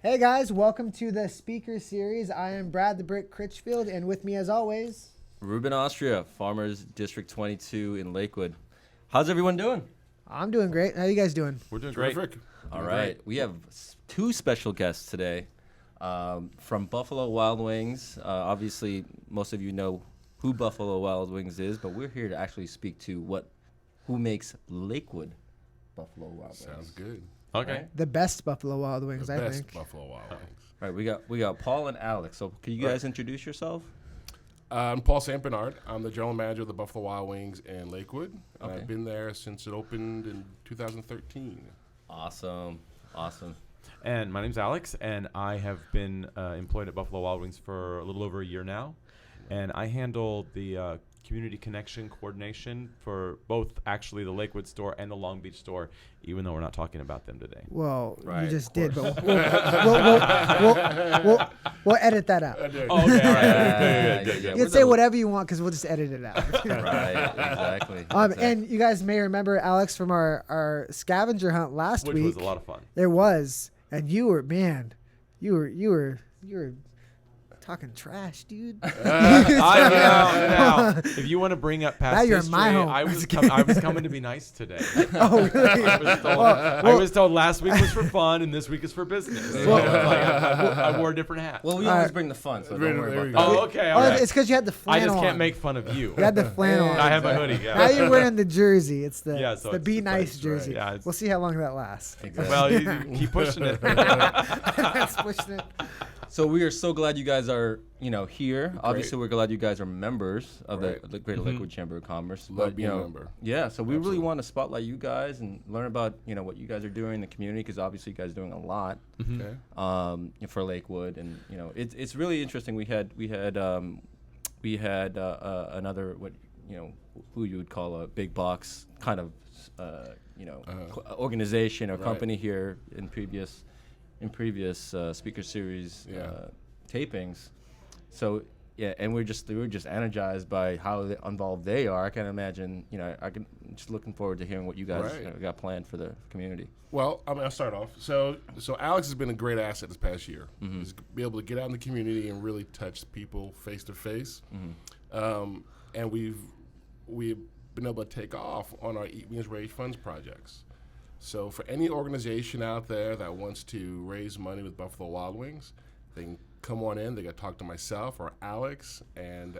Hey guys, welcome to the speaker series. I am Brad the Brick Critchfield, and with me as always, Ruben Austria, Farmers District 22 in Lakewood. How's everyone doing? I'm doing great. How you guys doing? We're doing great. All right. We have two special guests today from Buffalo Wild Wings. Obviously, most of you know who Buffalo Wild Wings is, but we're here to actually speak to who makes Lakewood Buffalo Wild Wings. Sounds good. Okay. Right. The best Buffalo Wild Wings, The I best think. Buffalo Wild Wings. All right, we got Paul and Alex. So can you guys introduce yourself? I'm Paul St. Bernard. I'm the general manager of the Buffalo Wild Wings in Lakewood. Okay. I've been there since it opened in 2013. Awesome. And my name's Alex, and I have been employed at Buffalo Wild Wings for a little over a year now. And I handle the community connection coordination for both actually the Lakewood store and the Long Beach store, even though we're not talking about them today. Well, Right, you just of did, course. but we'll edit that out. Oh, okay, all right. Good. You can say whatever you want because we'll just edit it out. Right, exactly. And you guys may remember Alex from our scavenger hunt last Which week. was a lot of fun. There was, and you were talking trash, dude. Now, if you want to bring up past Now you're in history, my home. I was coming to be nice today. Oh, really? I was told last week was for fun and this week is for business. So I wore a different hat. Well, we always bring the fun, so don't worry about that. Oh, okay. All right. It's because you had the I flannel just can't on. make fun of you. You had the flannel on. I have my hoodie. Yeah. Now you're wearing the jersey. It's the, Yeah, it's so the it's Be the Nice place, jersey. right. Yeah, We'll see how long that lasts. Exactly. Well, you keep pushing it. That's pushing it. So we are so glad you guys are, here. Obviously, we're glad you guys are members of the Greater Lakewood Chamber of Commerce. Love being a member. Yeah, so we Absolutely. really want to spotlight you guys and learn about, what you guys are doing in the community, because obviously you guys are doing a lot Okay. for Lakewood, and it's really interesting. We had another who you would call a big box kind of organization or Right. company here in previous speaker series tapings. So yeah, and we're just energized by how involved they are. I can imagine. I'm just looking forward to hearing what you guys got planned for the community. Well, I'll start off. So Alex has been a great asset this past year. He's be able to get out in the community and really touch people face to face. And we've been able to take off on our Eat Means Raise Funds projects. So for any organization out there that wants to raise money with Buffalo Wild Wings, they can come on in. They got to talk to myself or Alex and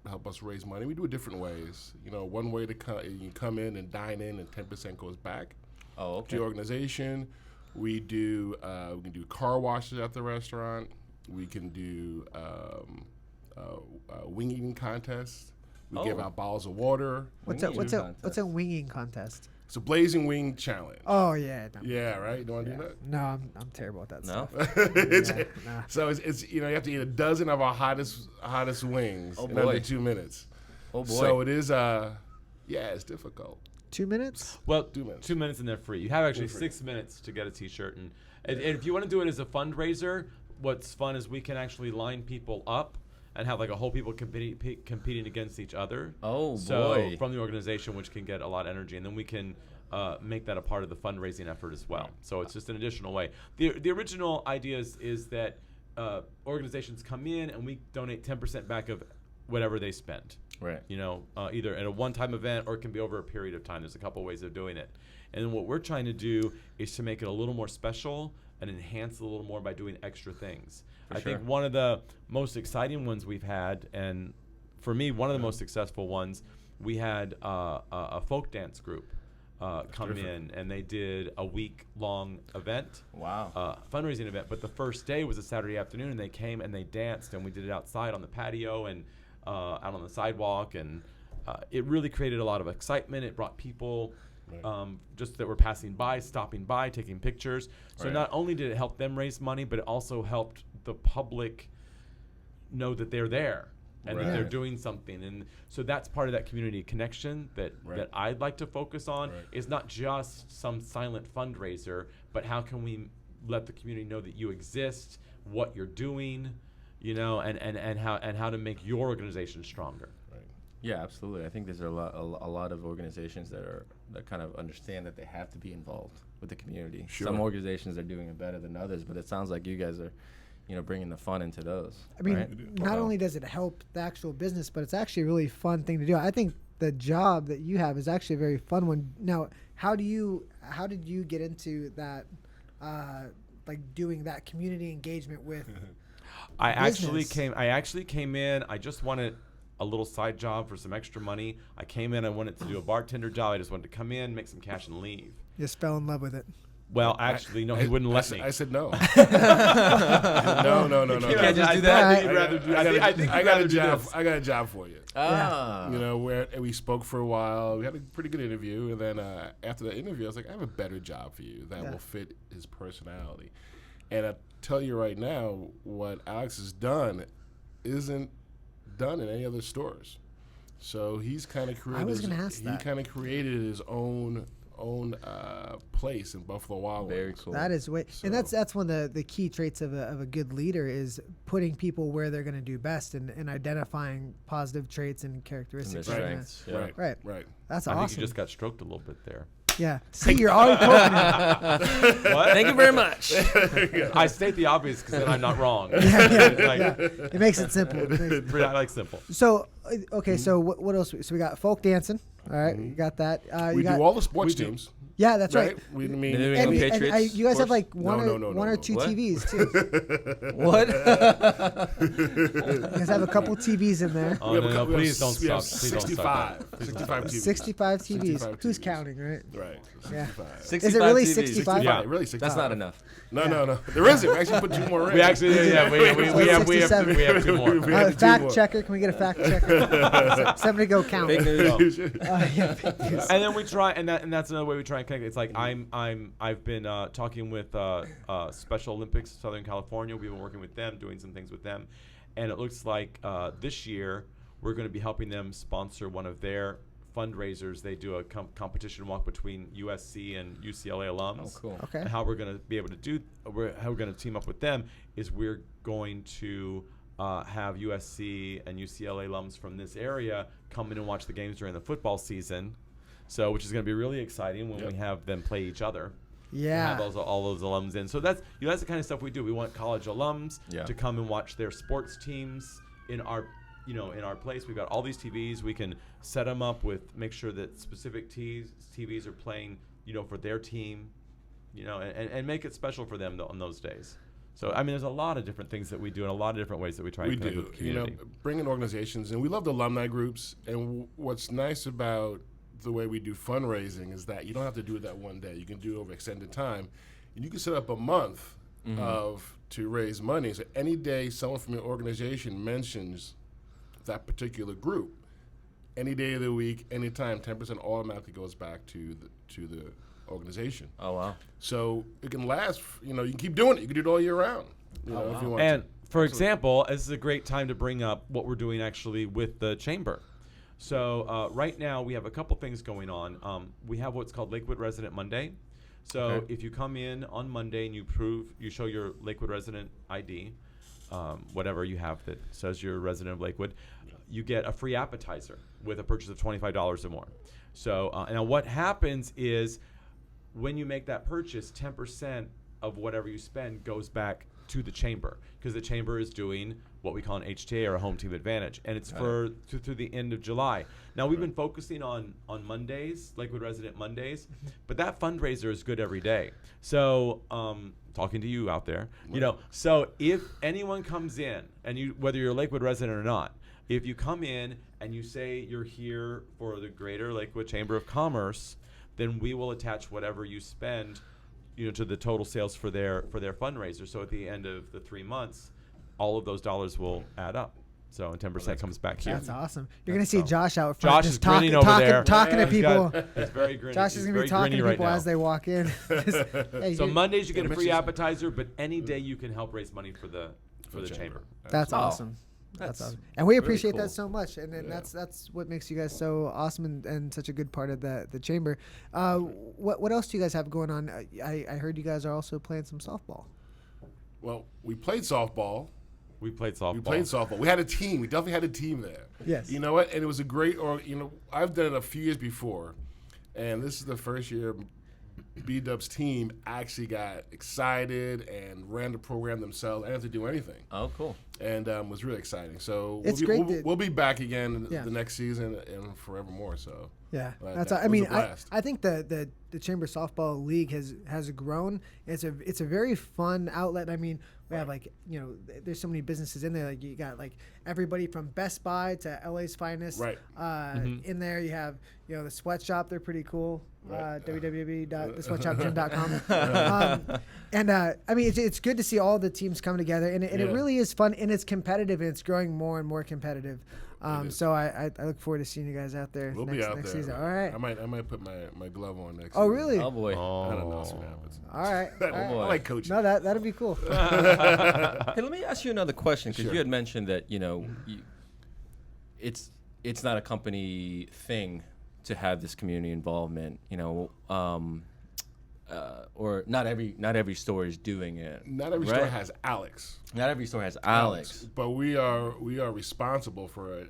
help us raise money. We do it different ways. One way to you come in and dine in, and 10% goes back to the organization. We can do car washes at the restaurant. We can do wing eating contests. We give out bottles of water. What's a winging contest? It's a blazing wing challenge. Oh yeah. No. Yeah, right. You don't want to do that? No, I'm terrible at that stuff. Nah. So it's you have to eat a dozen of our hottest wings in under 2 minutes. Oh boy! So it is it's difficult. 2 minutes? Well, 2 minutes. 2 minutes and they're free. You have actually They're free. 6 minutes to get a T-shirt, and if you want to do it as a fundraiser, what's fun is we can actually line people up and have like a whole people competing against each other. Oh, so boy. from the organization, which can get a lot of energy, and then we can make that a part of the fundraising effort as well. So it's just an additional way. The original idea is that organizations come in and we donate 10% back of whatever they spend. Right. Either at a one-time event or it can be over a period of time. There's a couple ways of doing it. And then what we're trying to do is to make it a little more special and enhance it a little more by doing extra things. I think one of the most exciting ones we've had, and for me, one of the most successful ones, we had a folk dance group come in, and they did a week-long event. Wow. Fundraising event. But the first day was a Saturday afternoon, and they came and they danced, and we did it outside on the patio and out on the sidewalk, and it really created a lot of excitement. It brought people just that were passing by, stopping by, taking pictures. So not only did it help them raise money, but it also helped the public know that they're there and that they're doing something. And so that's part of that community connection that I'd like to focus on is not just some silent fundraiser, but how can we let the community know that you exist, what you're doing, and how to make your organization stronger. Yeah, absolutely. I think there's a lot of organizations that kind of understand that they have to be involved with the community. Sure. Some organizations are doing it better than others, but it sounds like you guys are, bringing the fun into those. I mean, right? not only does it help the actual business, but it's actually a really fun thing to do. I think the job that you have is actually a very fun one. Now, how did you get into that, like doing that community engagement with? I business? actually came in. I just wanted a little side job for some extra money. I came in. I wanted to do a bartender job. I just wanted to come in, make some cash, and leave. Just fell in love with it. Well, actually, no, he wouldn't let me. I said no. no. You can't just do that. I think you'd rather do. I think I you'd got rather a do job. this. I got a job for you. Ah. Where we spoke for a while. We had a pretty good interview, and then after that interview, I was like, I have a better job for you that will fit his personality. And I tell you right now, what Alex has done isn't done in any other stores. So he's kind of created. I was going to ask that. He kind of created his own place in Buffalo Wild Wings. Very cool. That is and that's one of the key traits of a good leader is putting people where they're going to do best and identifying positive traits and characteristics. And their of strengths. that. Yeah. Right. That's I awesome. think you just got stroked a little bit there. Yeah. See, you're already poking it. What? Thank you very much. I state the obvious because then I'm not wrong. Like, It makes it simple. I like simple. So, okay, so what else? So we got folk dancing. All right, you got that. We you got, do all the sports teams. Yeah, that's right. We The New mean, England And Patriots. you guys have like No, one or two What? TVs too. What? You guys have a couple TVs in there. Oh, no, please don't we have stop. Please don't stop. 65 TVs. 65 TVs. 65 Who's TVs. counting, right? Right. Yeah. 65. Is it really TVs. 65? Yeah. Really 65. That's not enough. No. There isn't. We actually put 2 more in. We actually, we have 2 more. We have 2 Fact more. checker. Can we get a fact checker? Somebody go count. Fake news. Yeah, fake news. And then we try, and that's another way we try and connect. It's like I've been talking with Special Olympics Southern California. We've been working with them, doing some things with them, and it looks like this year we're going to be helping them sponsor one of their fundraisers. They do a competition walk between USC and UCLA alums. Oh, cool. Okay. And how we're going to be able to do, how we're going to team up with them is we're going to have USC and UCLA alums from this area come in and watch the games during the football season. So, which is going to be really exciting when we have them play each other. Yeah. Have all those alums in. So that's that's the kind of stuff we do. We want college alums Yeah. to come and watch their sports teams in our in our place. We've got all these TVs. We can set them up with make sure that specific TVs are playing for their team, and make it special for them on those days. So I mean, there's a lot of different things that we do and a lot of different ways that we try We and connect do. with the community. Bringing organizations, and we love the alumni groups. And what's nice about the way we do fundraising is that you don't have to do it that one day. You can do it over extended time, and you can set up a month to raise money. So any day someone from your organization mentions that particular group, any day of the week, anytime, 10% automatically goes back to the organization. Oh, wow. So it can last. You can keep doing it. You can do it all year round. If you want And to. for example, this is a great time to bring up what we're doing actually with the chamber. So right now we have a couple things going on. We have what's called Lakewood Resident Monday. So if you come in on Monday and you show your Lakewood Resident ID, whatever you have that says you're a resident of Lakewood, you get a free appetizer with a purchase of $25 or more. So now what happens is when you make that purchase, 10% of whatever you spend goes back to the chamber because the chamber is doing what we call an HTA or a home team advantage, and it's through the end of July. Now we've been focusing on Mondays, Lakewood Resident Mondays, but that fundraiser is good every day. So talking to you out there, so if anyone comes in and whether you're a Lakewood resident or not, if you come in and you say you're here for the Greater Lakewood Chamber of Commerce, then we will attach whatever you spend to the total sales for their fundraiser. So at the end of the 3 months, all of those dollars will add up. So 10% comes back here. That's awesome. You're going to see Josh out front. Josh just is grinning over there. Talking to He's got- people. He's very grinning. Josh is going to be talking to people as they walk in. Hey, So you- Mondays you get a free appetizer, but any day you can help raise money for the chamber. That's Oh, awesome. That's that's awesome. And we really appreciate cool. that so much. And then that's what makes you guys so awesome and such a good part of the chamber. What else do you guys have going on? I heard you guys are also playing some softball. Well, we played softball, We played softball. We played softball. We had a team. We definitely had a team there. Yes. You know what? And it was a great, I've done it a few years before, and this is the first year B-Dub's team actually got excited and ran the program themselves. I didn't have to do anything. Oh, cool. And was really exciting. So It's great we'll be back again Yeah. the next season and forevermore. So Yeah, that I was mean, a blast. I think the Chamber Softball League has grown. It's a very fun outlet. I mean, we have there's so many businesses in there. Like you got like everybody from Best Buy to LA's Finest. Right. In there you have the sweatshop. They're pretty cool. Right. www.thesweatshopgym.com. I mean, it's good to see all the teams come together, and it really is fun, and it's competitive, and it's growing more and more competitive. So I look forward to seeing you guys out there We'll next, be out next there. season. All right. I might put my glove on next. Oh, season. really? Oh boy. I don't know. See what happens. All right. I like coaching. No, that'd be cool. Hey, let me ask you another question because Sure. you had mentioned that it's not a company thing to have this community involvement. Or not every store is doing it. Not every store has Alex. Not every store has Alex. But we are responsible for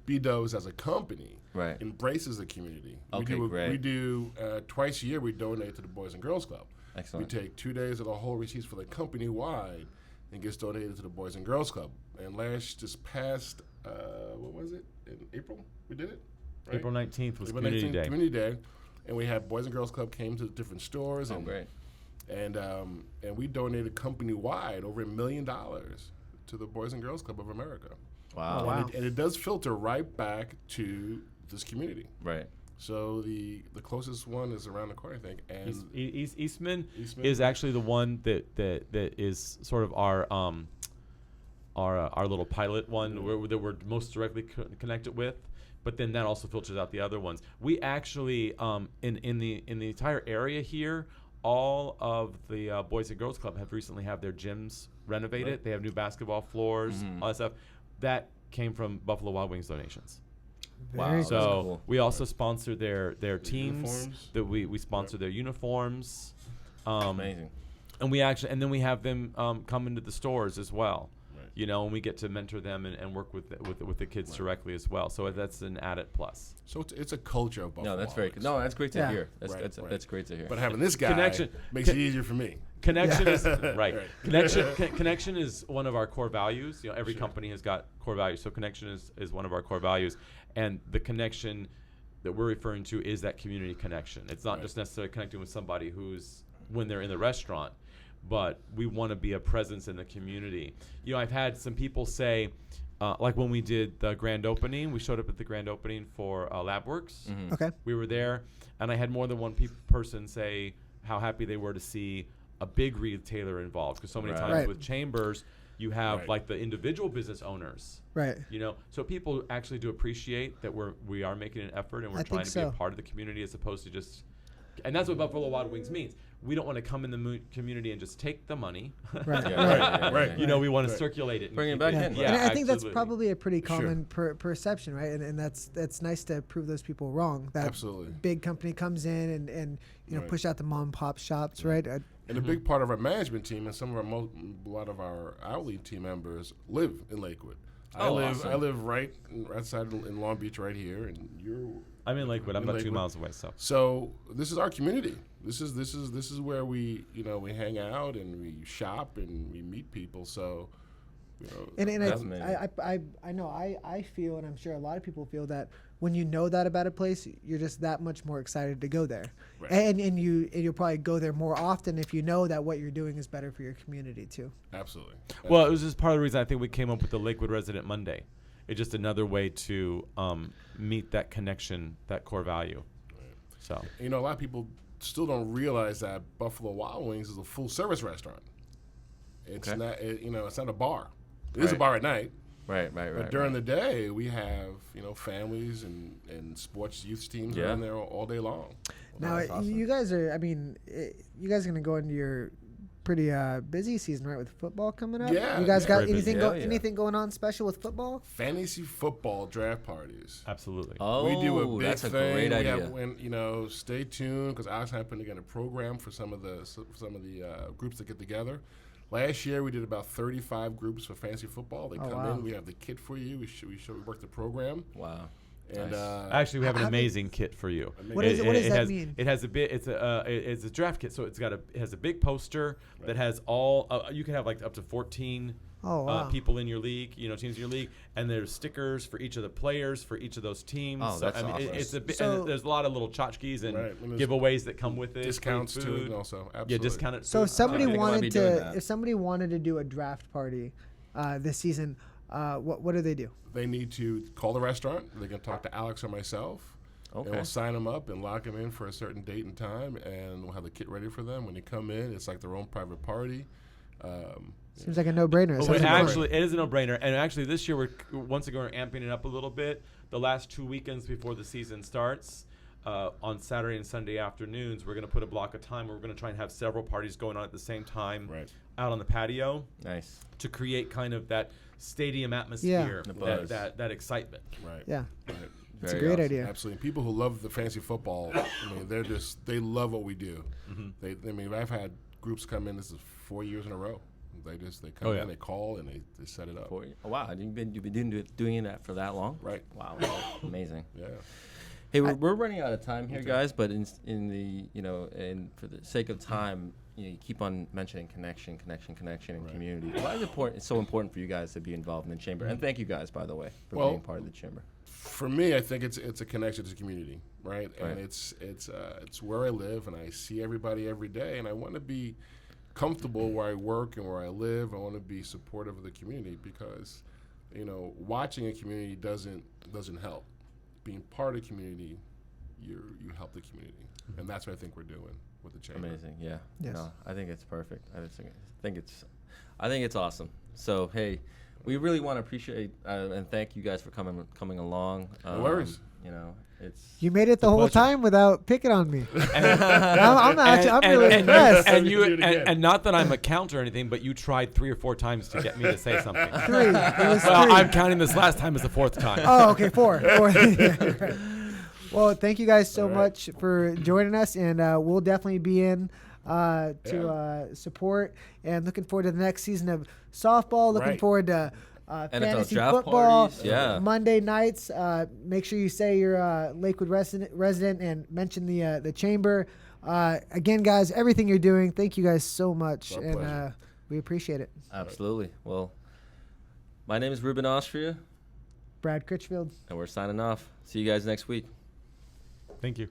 B-Dubs as a company. Right. Embraces the community. Okay, great. We do twice a year. We donate to the Boys and Girls Club. Excellent. We take 2 days of the whole receipts for the company wide and gets donated to the Boys and Girls Club. And this past what was it, in April we did it. Right? April 19th was April Community 19th, Day. Community Day, and we had Boys and Girls Club came to different stores. Oh, and great. And we donated company wide over $1 million to the Boys and Girls Club of America. Wow. Oh, wow. And it does filter right back to this community. Right. So the closest one is around the corner, I think. And Eastman Eastman. is actually the one that is sort of our little pilot one that we're most directly connected with. But then that also filters out the other ones. We actually in the entire area here, all of the Boys and Girls Club have recently had their gyms renovated. Right. They have new basketball floors, all that stuff. That came from Buffalo Wild Wings donations. Very Wow. So That's cool. we also sponsor their teams. Uniforms. That we sponsor their uniforms. Amazing. And then we have them come into the stores as well. Right. And we get to mentor them and work with the kids directly as well. So that's an added plus. so it's a culture of Buffalo. No, that's Wild very Wings. good. No, that's great to Yeah. hear. That's Right, right. that's great to hear. But having this guy Connection. makes it easier for me. Connection is right. Right. Connection is one of our core values. Every company has got core values. So connection is one of our core values, and the connection that we're referring to is that community connection. It's not Right. just necessarily connecting with somebody who's when they're in the restaurant, but we want to be a presence in the community. I've had some people say, like when we did the grand opening, we showed up at the grand opening for LabWorks. Mhm. Okay. We were there, and I had more than one person say how happy they were to see a big retailer involved. Because so many Right. times Right. with chambers, you have Right. like the individual business owners. Right. So people actually do appreciate that we are making an effort and we're I trying think to be so. a part of the community as opposed to just. And that's what Buffalo Wild Wings means. We don't want to come in the community and just take the money. Right. Yeah, Right. We want to Right. circulate it. And Bring it keep back Yeah. in. Yeah, And I think that's absolutely. probably a pretty Sure. common perception, right? And that's nice to prove those people wrong. That Absolutely. big company comes in and Right. push out the mom and pop shops, right? And a big part of our management team and some of a lot of our outlet team members live in Lakewood. I Awesome. live right outside in Long Beach, right here, and you're. I'm in Lakewood. I'm In about 2 Lakewood. miles away. So this is our community. This is where we we hang out and we shop and we meet people. So. And That's amazing. I know I feel, and I'm sure a lot of people feel, that when you know that about a place, you're just that much more excited to go there, Right. and you'll probably go there more often if you know that what you're doing is better for your community too. Absolutely. Well, it was just part of the reason I think we came up with the Lakewood Resident Monday. It's just another way to meet that connection, that core value. So A lot of people still don't realize that Buffalo Wild Wings is a full service restaurant. It's Okay. not. It's not a bar. It is a Right. bar at night. Right. But during the day, we have families and sports youth teams Yeah. around there all day long. Now that's awesome. you guys are, you guys are gonna go into your pretty busy season, right, with football coming up. Yeah, You guys yeah. got Very busy. Hell yeah. anything going on special with football? Fantasy football draft parties. absolutely. Oh, We do a big that's a thing. great we idea. Have, stay tuned because Alex and I put together a program for some of the groups that get together. Last year we did about 35 groups for fantasy football. They come wow. in, we have the kit for you. We work the program. Wow. And Nice. Actually, we have an amazing kit for you. What is it? What does that has, mean? It has a bit. It's a draft kit, so it has a big poster that has all. You can have like up to 14 people in your league. Teams in your league, and there's stickers for each of the players for each of those teams. Oh, that's awesome. It's a bit. And there's a lot of little tchotchkes and giveaways that come with it. Discounts free to food. it also. Absolutely. Yeah, discounted. So if somebody if somebody wanted to do a draft party this season, what do they do? They need to call the restaurant. They can talk to Alex or myself. Okay. And we'll sign them up and lock them in for a certain date and time, and we'll have the kit ready for them. When they come in, it's like their own private party. Seems like a no-brainer. It is a no-brainer. And actually, this year, we're amping it up a little bit. The last 2 weekends before the season starts, on Saturday and Sunday afternoons, we're going to put a block of time where we're going to try and have several parties going on at the same time out on the patio. Nice. To create kind of that stadium atmosphere, that excitement. Right. Yeah. Right. It's a great idea. Absolutely. People who love the fantasy football, they love what we do. Mm-hmm. I've had groups come in. This is 4 years in a row. They come in, they call, and they set it up. Oh, wow. You've been doing that for that long? Right. Wow. Amazing. Yeah. Hey, we're running out of time here, guys. But and for the sake of time, you keep on mentioning connection, and community. Why is it so important for you guys to be involved in the chamber? And thank you guys, by the way, for being part of the chamber. For me, I think it's a connection to the community, right? And it's where I live, and I see everybody every day, and I want to be comfortable where I work and where I live. I want to be supportive of the community because, watching a community doesn't help. Being part of the community, you help the community, and that's what I think we're doing with the chamber. Amazing, yeah. Yes. No, I think it's perfect. I think it's awesome. So hey, we really want to appreciate and thank you guys for coming along. No worries. You made it the whole time without picking on me. I'm really impressed. And not that I'm a counter or anything, but you tried 3 or 4 times to get me to say something. 3. It was 3. I'm counting this last time as the 4th time. Oh, okay, 4. Yeah, right. Well, thank you guys so much for joining us, and we'll definitely be in to support, and looking forward to the next season of softball. Looking forward to fantasy football. Parties, Monday nights. Make sure you say you're a Lakewood resident and mention the chamber. Again, guys, everything you're doing, thank you guys so much, and we appreciate it. Absolutely. Well, my name is Ruben Austria. Brad Critchfield. And we're signing off. See you guys next week. Thank you.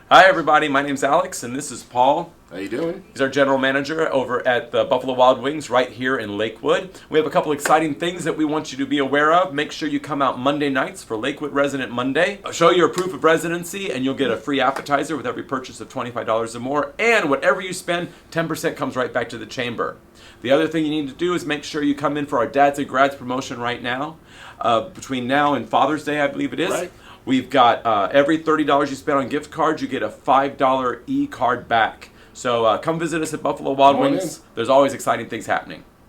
Hi, everybody. My name's Alex, and this is Paul. How you doing? He's our general manager over at the Buffalo Wild Wings right here in Lakewood. We have a couple exciting things that we want you to be aware of. Make sure you come out Monday nights for Lakewood Resident Monday. Show your proof of residency, and you'll get a free appetizer with every purchase of $25 or more. And whatever you spend, 10% comes right back to the chamber. The other thing you need to do is make sure you come in for our Dads and Grads promotion right now. Between now and Father's Day, I believe it is. Right. We've got every $30 you spend on gift cards, you get a $5 e-card back. So come visit us at Buffalo Wild Wings. There's always exciting things happening.